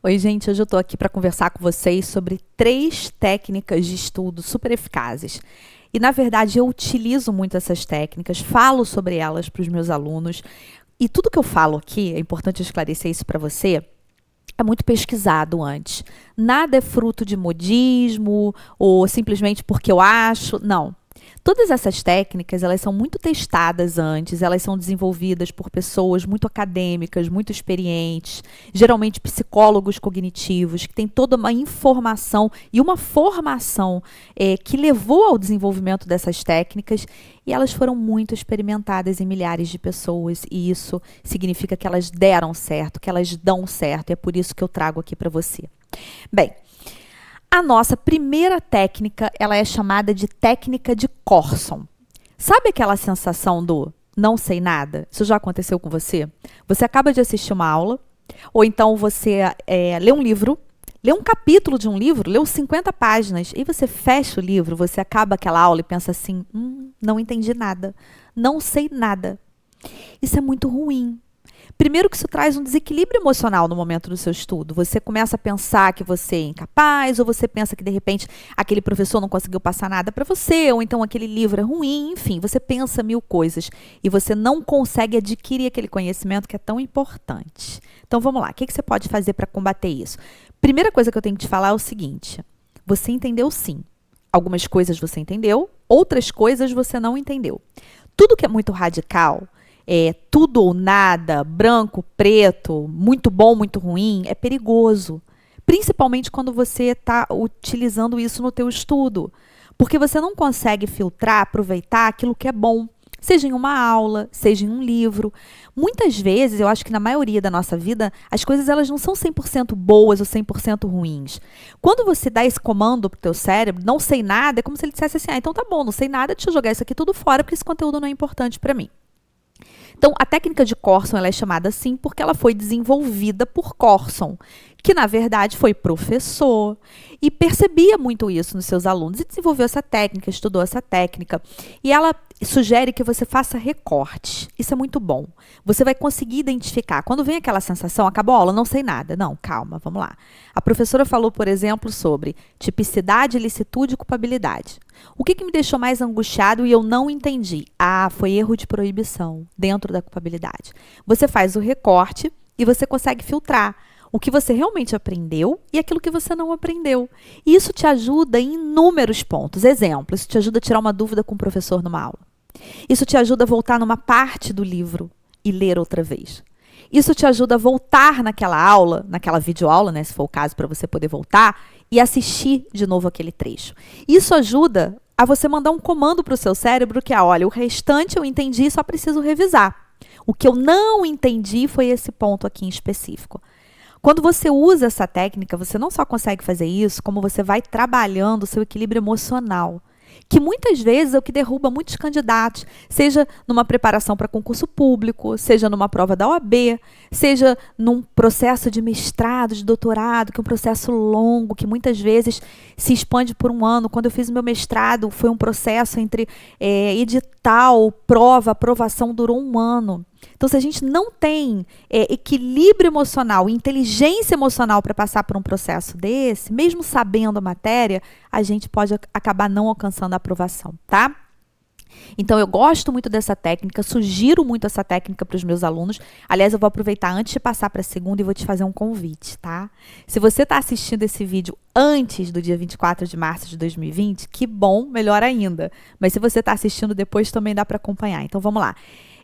Oi, gente, hoje eu estou aqui para conversar com vocês sobre 3 técnicas de estudo super eficazes. E, na verdade, eu utilizo muito essas técnicas, falo sobre elas para os meus alunos. E tudo que eu falo aqui, é importante esclarecer isso para você, é muito pesquisado antes. Nada é fruto de modismo ou simplesmente porque eu acho, não. Todas essas técnicas, elas são muito testadas antes, elas são desenvolvidas por pessoas muito acadêmicas, muito experientes, geralmente psicólogos cognitivos, que têm toda uma informação e uma formação que levou ao desenvolvimento dessas técnicas, e elas foram muito experimentadas em milhares de pessoas, e isso significa que elas deram certo, que elas dão certo, e é por isso que eu trago aqui para você. Bem, a nossa primeira técnica, ela é chamada de técnica de Corson. Sabe aquela sensação do não sei nada? Isso já aconteceu com você? Você acaba de assistir uma aula, ou então você lê um livro, lê um capítulo de um livro, leu 50 páginas, e você fecha o livro, você acaba aquela aula e pensa assim, não entendi nada, não sei nada. Isso é muito ruim. Primeiro que isso traz um desequilíbrio emocional no momento do seu estudo. Você começa a pensar que você é incapaz, ou você pensa que, de repente, aquele professor não conseguiu passar nada para você, ou então aquele livro é ruim, enfim, você pensa 1000 coisas e você não consegue adquirir aquele conhecimento que é tão importante. Então, vamos lá. O que você pode fazer para combater isso? Primeira coisa que eu tenho que te falar é o seguinte. Você entendeu sim. Algumas coisas você entendeu, outras coisas você não entendeu. Tudo que é muito radical, tudo ou nada, branco, preto, muito bom, muito ruim, é perigoso. Principalmente quando você está utilizando isso no teu estudo. Porque você não consegue filtrar, aproveitar aquilo que é bom. Seja em uma aula, seja em um livro. Muitas vezes, eu acho que na maioria da nossa vida, as coisas elas não são 100% boas ou 100% ruins. Quando você dá esse comando para o teu cérebro, não sei nada, é como se ele dissesse assim, então tá bom, não sei nada, deixa eu jogar isso aqui tudo fora, porque esse conteúdo não é importante para mim. Então, a técnica de Corson ela é chamada assim porque ela foi desenvolvida por Corson, que, na verdade, foi professor e percebia muito isso nos seus alunos e desenvolveu essa técnica, estudou essa técnica. E ela sugere que você faça recorte. Isso é muito bom. Você vai conseguir identificar. Quando vem aquela sensação, acabou a aula, não sei nada. Não, calma, vamos lá. A professora falou, por exemplo, sobre tipicidade, ilicitude e culpabilidade. O que me deixou mais angustiado e eu não entendi? Foi erro de proibição dentro da culpabilidade. Você faz o recorte e você consegue filtrar o que você realmente aprendeu e aquilo que você não aprendeu. E isso te ajuda em inúmeros pontos. Exemplo, isso te ajuda a tirar uma dúvida com o professor numa aula. Isso te ajuda a voltar numa parte do livro e ler outra vez. Isso te ajuda a voltar naquela aula, naquela videoaula, né, se for o caso, para você poder voltar e assistir de novo aquele trecho. Isso ajuda a você mandar um comando para o seu cérebro que olha, o restante eu entendi, só preciso revisar. O que eu não entendi foi esse ponto aqui em específico. Quando você usa essa técnica, você não só consegue fazer isso, como você vai trabalhando o seu equilíbrio emocional, que muitas vezes é o que derruba muitos candidatos, seja numa preparação para concurso público, seja numa prova da OAB, seja num processo de mestrado, de doutorado, que é um processo longo, que muitas vezes se expande por um ano. Quando eu fiz o meu mestrado, foi um processo entre edital, prova, aprovação, durou um ano. Então, se a gente não tem equilíbrio emocional, inteligência emocional para passar por um processo desse, mesmo sabendo a matéria, a gente pode acabar não alcançando a aprovação, tá? Então, eu gosto muito dessa técnica, sugiro muito essa técnica para os meus alunos. Aliás, eu vou aproveitar antes de passar para a segunda e vou te fazer um convite, tá? Se você está assistindo esse vídeo antes do dia 24 de março de 2020, que bom, melhor ainda. Mas se você está assistindo depois, também dá para acompanhar. Então, vamos lá.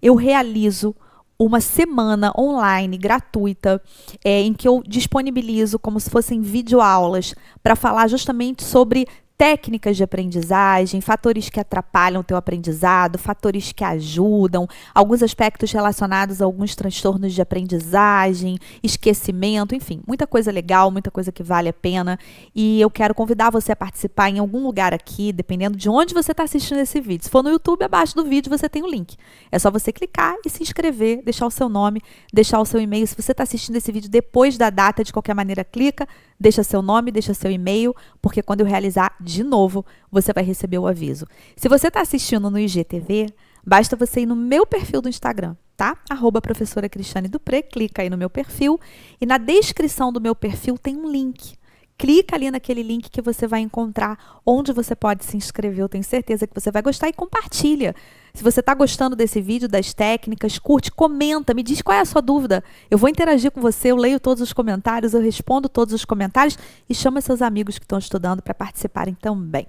Eu realizo uma semana online gratuita em que eu disponibilizo como se fossem videoaulas para falar justamente sobre técnicas de aprendizagem, fatores que atrapalham o teu aprendizado, fatores que ajudam, alguns aspectos relacionados a alguns transtornos de aprendizagem, esquecimento, enfim, muita coisa legal, muita coisa que vale a pena. E eu quero convidar você a participar em algum lugar aqui, dependendo de onde você está assistindo esse vídeo. Se for no YouTube, abaixo do vídeo você tem o link. É só você clicar e se inscrever, deixar o seu nome, deixar o seu e-mail. Se você está assistindo esse vídeo depois da data, de qualquer maneira, clica, deixa seu nome, deixa seu e-mail, porque quando eu realizar de novo, você vai receber o aviso. Se você está assistindo no IGTV, basta você ir no meu perfil do Instagram. tá? @professora Cristiane Dupré, clica aí no meu perfil e na descrição do meu perfil tem um link. Clica ali naquele link que você vai encontrar onde você pode se inscrever. Eu tenho certeza que você vai gostar e compartilha. Se você está gostando desse vídeo, das técnicas, curte, comenta, me diz qual é a sua dúvida. Eu vou interagir com você, eu leio todos os comentários, eu respondo todos os comentários e chama seus amigos que estão estudando para participarem também.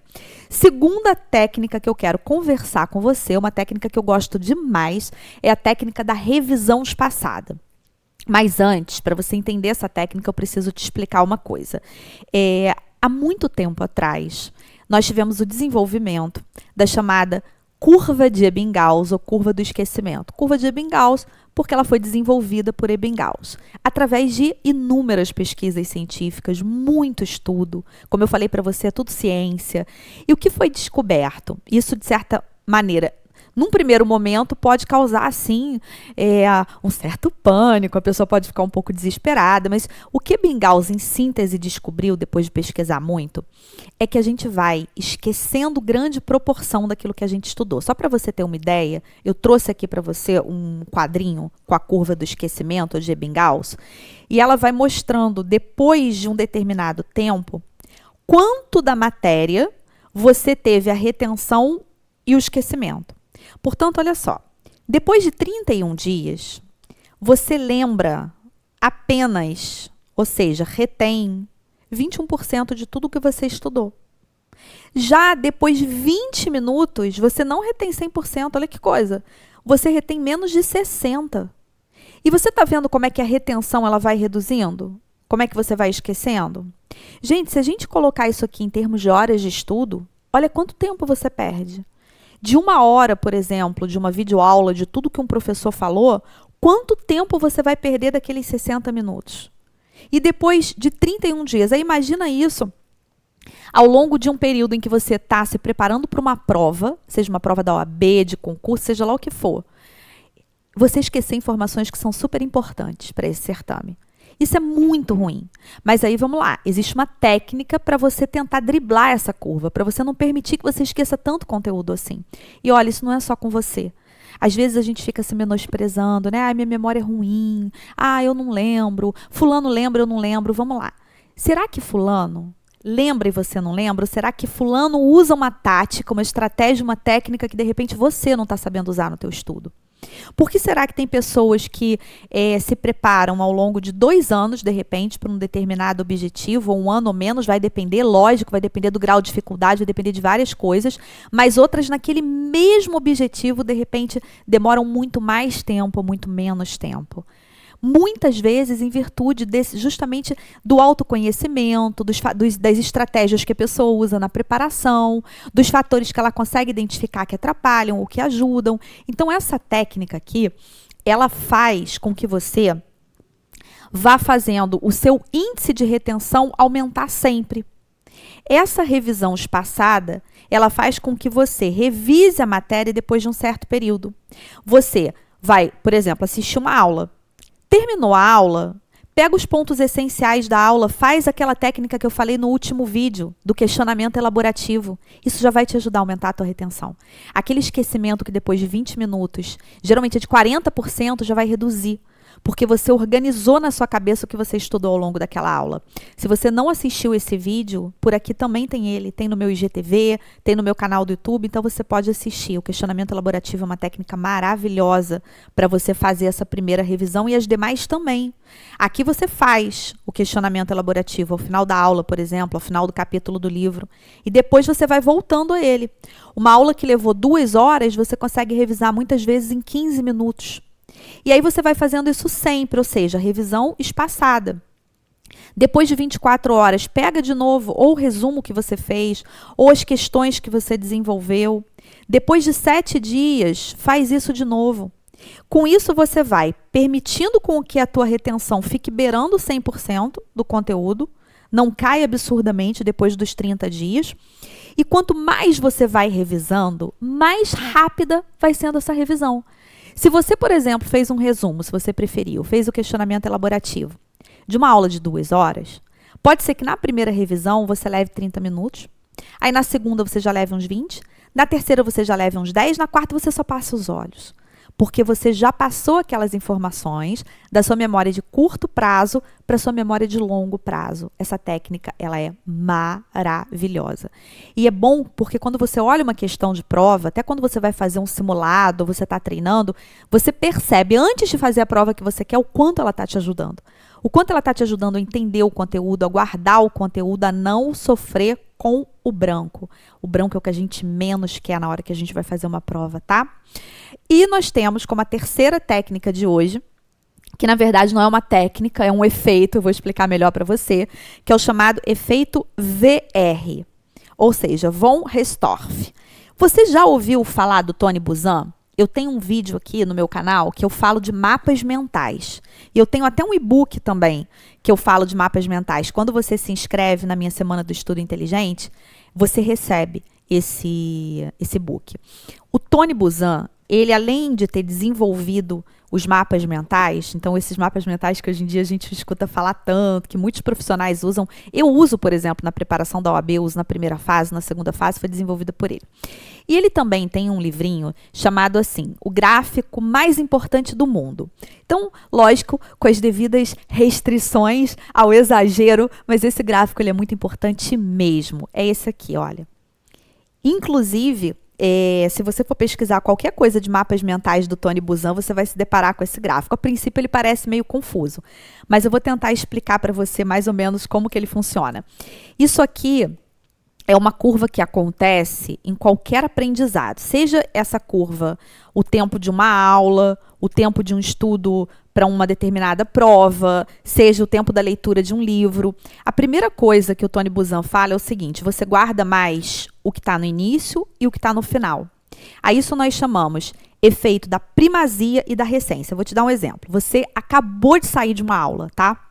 Segunda técnica que eu quero conversar com você, uma técnica que eu gosto demais, é a técnica da revisão espaçada. Mas antes, para você entender essa técnica, eu preciso te explicar uma coisa. Há muito tempo atrás, nós tivemos o desenvolvimento da chamada curva de Ebbinghaus, ou curva do esquecimento. Curva de Ebbinghaus, porque ela foi desenvolvida por Ebbinghaus, através de inúmeras pesquisas científicas, muito estudo. Como eu falei para você, é tudo ciência. E o que foi descoberto? Isso, de certa maneira, num primeiro momento, pode causar, sim, um certo pânico, a pessoa pode ficar um pouco desesperada, mas o que Ebbinghaus, em síntese, descobriu, depois de pesquisar muito, é que a gente vai esquecendo grande proporção daquilo que a gente estudou. Só para você ter uma ideia, eu trouxe aqui para você um quadrinho com a curva do esquecimento de Ebbinghaus, e ela vai mostrando, depois de um determinado tempo, quanto da matéria você teve a retenção e o esquecimento. Portanto, olha só, depois de 31 dias, você lembra apenas, ou seja, retém 21% de tudo que você estudou. Já depois de 20 minutos, você não retém 100%, olha que coisa, você retém menos de 60%. E você está vendo como é que a retenção ela vai reduzindo? Como é que você vai esquecendo? Gente, se a gente colocar isso aqui em termos de horas de estudo, olha quanto tempo você perde. De 1 hora, por exemplo, de uma videoaula, de tudo que um professor falou, quanto tempo você vai perder daqueles 60 minutos? E depois de 31 dias, aí imagina isso ao longo de um período em que você está se preparando para uma prova, seja uma prova da OAB, de concurso, seja lá o que for. Você esquecer informações que são super importantes para esse certame. Isso é muito ruim. Mas aí vamos lá, existe uma técnica para você tentar driblar essa curva, para você não permitir que você esqueça tanto conteúdo assim. E olha, isso não é só com você. Às vezes a gente fica se menosprezando, né? Ai, minha memória é ruim. Ah, eu não lembro. Fulano lembra, eu não lembro. Vamos lá. Será que fulano lembra e você não lembra? Ou será que fulano usa uma tática, uma estratégia, uma técnica que de repente você não está sabendo usar no teu estudo? Por que será que tem pessoas que se preparam ao longo de 2 anos, de repente, para um determinado objetivo, ou 1 ano ou menos, vai depender, lógico, vai depender do grau de dificuldade, vai depender de várias coisas, mas outras naquele mesmo objetivo, de repente, demoram muito mais tempo, muito menos tempo. Muitas vezes em virtude justamente do autoconhecimento, das estratégias que a pessoa usa na preparação, dos fatores que ela consegue identificar que atrapalham ou que ajudam. Então, essa técnica aqui, ela faz com que você vá fazendo o seu índice de retenção aumentar sempre. Essa revisão espaçada, ela faz com que você revise a matéria depois de um certo período. Você vai, por exemplo, assistir uma aula. Terminou a aula, pega os pontos essenciais da aula, faz aquela técnica que eu falei no último vídeo, do questionamento elaborativo. Isso já vai te ajudar a aumentar a tua retenção. Aquele esquecimento que depois de 20 minutos, geralmente é de 40%, já vai reduzir. Porque você organizou na sua cabeça o que você estudou ao longo daquela aula. Se você não assistiu esse vídeo, por aqui também tem ele. Tem no meu IGTV, tem no meu canal do YouTube, então você pode assistir. O questionamento elaborativo é uma técnica maravilhosa para você fazer essa primeira revisão e as demais também. Aqui você faz o questionamento elaborativo ao final da aula, por exemplo, ao final do capítulo do livro, e depois você vai voltando a ele. Uma aula que levou 2 horas, você consegue revisar muitas vezes em 15 minutos. E aí você vai fazendo isso sempre, ou seja, revisão espaçada. Depois de 24 horas, pega de novo ou o resumo que você fez, ou as questões que você desenvolveu. Depois de 7 dias, faz isso de novo. Com isso, você vai permitindo com que a tua retenção fique beirando 100% do conteúdo, não cai absurdamente depois dos 30 dias. E quanto mais você vai revisando, mais rápida vai sendo essa revisão. Se você, por exemplo, fez um resumo, se você preferiu, fez o questionamento elaborativo de uma aula de 2 horas, pode ser que na primeira revisão você leve 30 minutos, aí na segunda você já leve uns 20, na terceira você já leve uns 10, na quarta você só passa os olhos. porque você já passou aquelas informações da sua memória de curto prazo para a sua memória de longo prazo. Essa técnica, ela é maravilhosa. E é bom porque quando você olha uma questão de prova, até quando você vai fazer um simulado, ou você está treinando, você percebe antes de fazer a prova que você quer o quanto ela está te ajudando. O quanto ela está te ajudando a entender o conteúdo, a guardar o conteúdo, a não sofrer com o branco. O branco é o que a gente menos quer na hora que a gente vai fazer uma prova, tá? E nós temos como a terceira técnica de hoje, que na verdade não é uma técnica, é um efeito, eu vou explicar melhor para você, que é o chamado efeito VR, ou seja, von Restorff. Você já ouviu falar do Tony Buzan? Eu tenho um vídeo aqui no meu canal que eu falo de mapas mentais. E eu tenho até um e-book também que eu falo de mapas mentais. Quando você se inscreve na minha Semana do Estudo Inteligente, você recebe esse e-book. O Tony Buzan, ele além de ter desenvolvido os mapas mentais, então esses mapas mentais que hoje em dia a gente escuta falar tanto, que muitos profissionais usam, eu uso, por exemplo, na preparação da OAB, eu uso na primeira fase, na segunda fase, foi desenvolvida por ele. E ele também tem um livrinho chamado assim, O Gráfico Mais Importante do Mundo. Então, lógico, com as devidas restrições ao exagero, mas esse gráfico ele é muito importante mesmo. É esse aqui, olha. Inclusive, se você for pesquisar qualquer coisa de mapas mentais do Tony Buzan, você vai se deparar com esse gráfico. A princípio, ele parece meio confuso, mas eu vou tentar explicar para você mais ou menos como que ele funciona. Isso aqui é uma curva que acontece em qualquer aprendizado, seja essa curva o tempo de uma aula, o tempo de um estudo para uma determinada prova, seja o tempo da leitura de um livro. A primeira coisa que o Tony Buzan fala é o seguinte, você guarda mais o que está no início e o que está no final. A isso nós chamamos efeito da primazia e da recência. Eu vou te dar um exemplo. Você acabou de sair de uma aula, tá?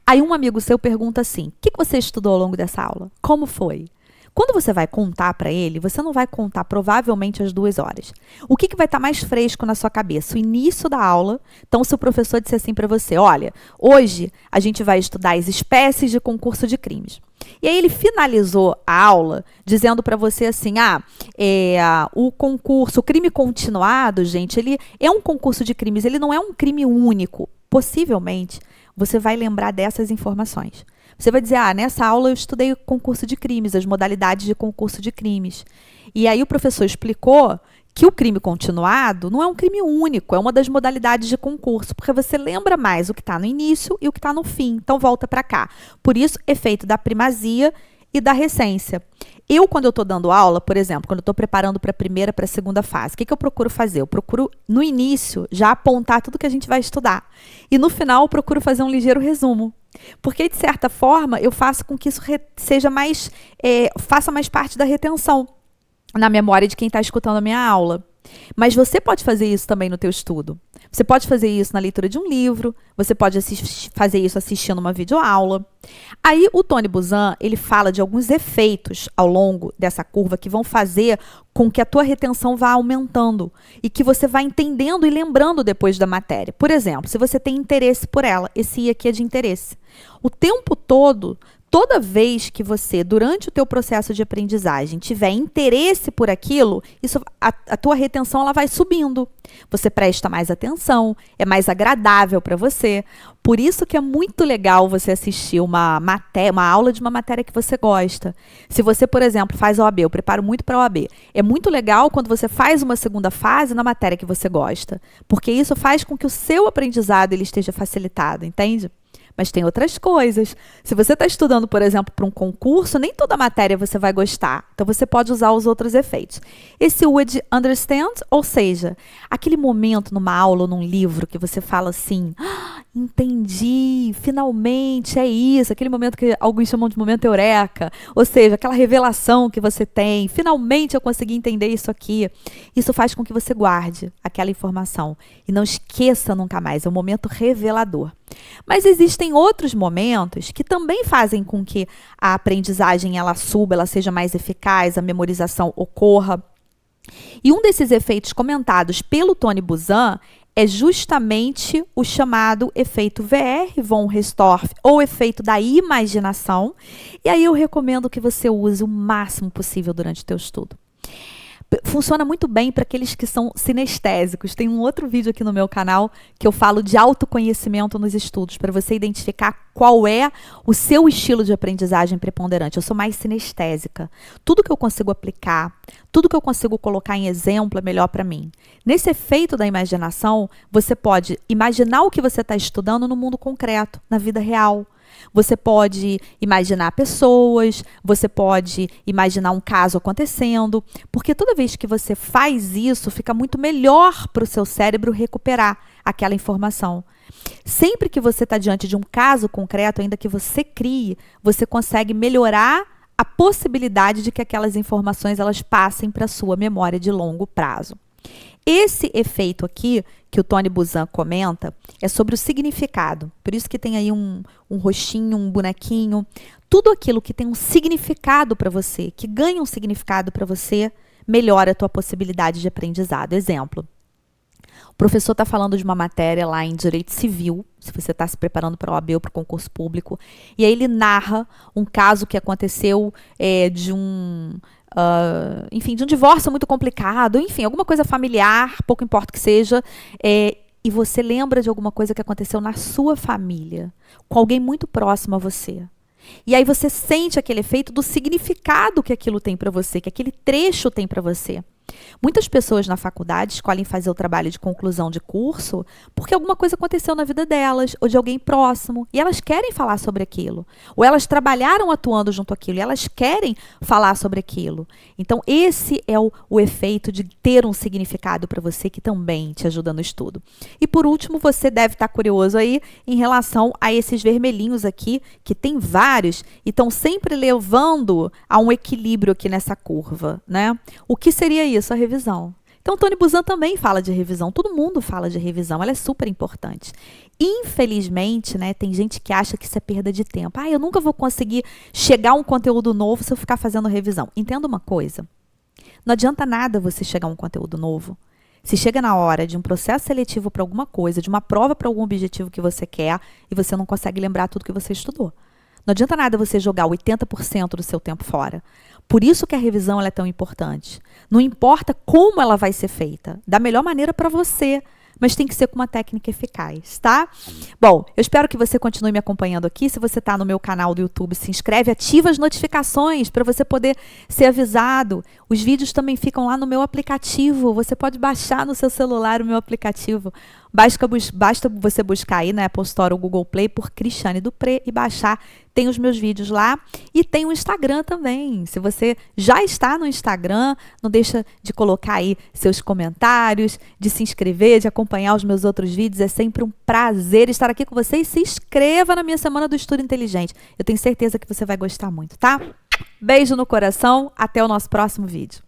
Aí um amigo seu pergunta assim, o que você estudou ao longo dessa aula? Como foi? Quando você vai contar para ele, você não vai contar provavelmente as 2 horas. O que vai estar mais fresco na sua cabeça? O início da aula. Então, se o professor disser assim para você, olha, hoje a gente vai estudar as espécies de concurso de crimes. E aí ele finalizou a aula dizendo para você assim, o concurso, o crime continuado, gente, ele é um concurso de crimes, ele não é um crime único. Possivelmente, você vai lembrar dessas informações. Você vai dizer, nessa aula eu estudei o concurso de crimes, as modalidades de concurso de crimes. E aí o professor explicou que o crime continuado não é um crime único, é uma das modalidades de concurso, porque você lembra mais o que está no início e o que está no fim. Então, volta para cá. Por isso, efeito da primazia e da recência. Quando eu estou dando aula, por exemplo, quando eu estou preparando para a primeira, para a segunda fase, o que eu procuro fazer? Eu procuro, no início, já apontar tudo que a gente vai estudar. E no final, eu procuro fazer um ligeiro resumo. Porque, de certa forma, eu faço com que isso faça mais parte da retenção na memória de quem está escutando a minha aula. Mas você pode fazer isso também no teu estudo. Você pode fazer isso na leitura de um livro, você pode fazer isso assistindo uma videoaula. Aí o Tony Buzan, ele fala de alguns efeitos ao longo dessa curva que vão fazer com que a tua retenção vá aumentando e que você vá entendendo e lembrando depois da matéria. Por exemplo, se você tem interesse por ela, esse I aqui é de interesse. O tempo todo, toda vez que você, durante o teu processo de aprendizagem, tiver interesse por aquilo, a tua retenção ela vai subindo. Você presta mais atenção, é mais agradável para você. Por isso que é muito legal você assistir uma aula de uma matéria que você gosta. Se você, por exemplo, faz OAB, eu preparo muito para OAB. É muito legal quando você faz uma segunda fase na matéria que você gosta, porque isso faz com que o seu aprendizado ele esteja facilitado, entende? Mas tem outras coisas. Se você está estudando, por exemplo, para um concurso, nem toda matéria você vai gostar. Então, você pode usar os outros efeitos. Esse would understand, ou seja, aquele momento numa aula ou num livro que você fala assim, entendi, finalmente, é isso. Aquele momento que alguns chamam de momento eureka. Ou seja, aquela revelação que você tem. Finalmente eu consegui entender isso aqui. Isso faz com que você guarde aquela informação. E não esqueça nunca mais. É um momento revelador. Mas existem outros momentos que também fazem com que a aprendizagem ela suba, ela seja mais eficaz, a memorização ocorra. E um desses efeitos comentados pelo Tony Buzan é justamente o chamado efeito VR, von Restorff, ou efeito da imaginação. E aí eu recomendo que você use o máximo possível durante o teu estudo. Funciona muito bem para aqueles que são sinestésicos. Tem um outro vídeo aqui no meu canal que eu falo de autoconhecimento nos estudos, para você identificar qual é o seu estilo de aprendizagem preponderante. Eu sou mais sinestésica. Tudo que eu consigo aplicar, tudo que eu consigo colocar em exemplo é melhor para mim. Nesse efeito da imaginação, você pode imaginar o que você está estudando no mundo concreto, na vida real. Você pode imaginar pessoas, você pode imaginar um caso acontecendo, porque toda vez que você faz isso, fica muito melhor para o seu cérebro recuperar aquela informação. Sempre que você está diante de um caso concreto, ainda que você crie, você consegue melhorar a possibilidade de que aquelas informações elas passem para a sua memória de longo prazo. Esse efeito aqui, que o Tony Buzan comenta, é sobre o significado. Por isso que tem aí um rostinho, um bonequinho. Tudo aquilo que tem um significado para você, que ganha um significado para você, melhora a tua possibilidade de aprendizado. Exemplo. O professor está falando de uma matéria lá em Direito Civil, se você está se preparando para a OAB ou para o concurso público, e aí ele narra um caso que aconteceu de um divórcio muito complicado, enfim, alguma coisa familiar, pouco importa que seja, e você lembra de alguma coisa que aconteceu na sua família, com alguém muito próximo a você. E aí você sente aquele efeito do significado que aquilo tem para você, que aquele trecho tem para você. Muitas pessoas na faculdade escolhem fazer o trabalho de conclusão de curso porque alguma coisa aconteceu na vida delas ou de alguém próximo e elas querem falar sobre aquilo. Ou elas trabalharam atuando junto àquilo e elas querem falar sobre aquilo. Então, esse é o efeito de ter um significado para você que também te ajuda no estudo. E por último, você deve estar curioso aí em relação a esses vermelhinhos aqui, que tem vários e estão sempre levando a um equilíbrio aqui nessa curva, né? O que seria isso? A revisão. Então, Tony Buzan também fala de revisão. Todo mundo fala de revisão. Ela é super importante. Infelizmente, né, tem gente que acha que isso é perda de tempo. Eu nunca vou conseguir chegar a um conteúdo novo se eu ficar fazendo revisão. Entenda uma coisa. Não adianta nada você chegar a um conteúdo novo. Se chega na hora de um processo seletivo para alguma coisa, de uma prova para algum objetivo que você quer, e você não consegue lembrar tudo que você estudou. Não adianta nada você jogar 80% do seu tempo fora. Por isso que a revisão ela é tão importante. Não importa como ela vai ser feita, da melhor maneira para você, mas tem que ser com uma técnica eficaz, tá? Bom, eu espero que você continue me acompanhando aqui. Se você está no meu canal do YouTube, se inscreve, ativa as notificações para você poder ser avisado. Os vídeos também ficam lá no meu aplicativo. Você pode baixar no seu celular o meu aplicativo. Basta você buscar aí na Apple Store ou Google Play por Cristiane Dupré e baixar. Tem os meus vídeos lá e tem o Instagram também. Se você já está no Instagram, não deixa de colocar aí seus comentários, de se inscrever, de acompanhar os meus outros vídeos. É sempre um prazer estar aqui com você e se inscreva na minha Semana do Estudo Inteligente. Eu tenho certeza que você vai gostar muito, tá? Beijo no coração, até o nosso próximo vídeo.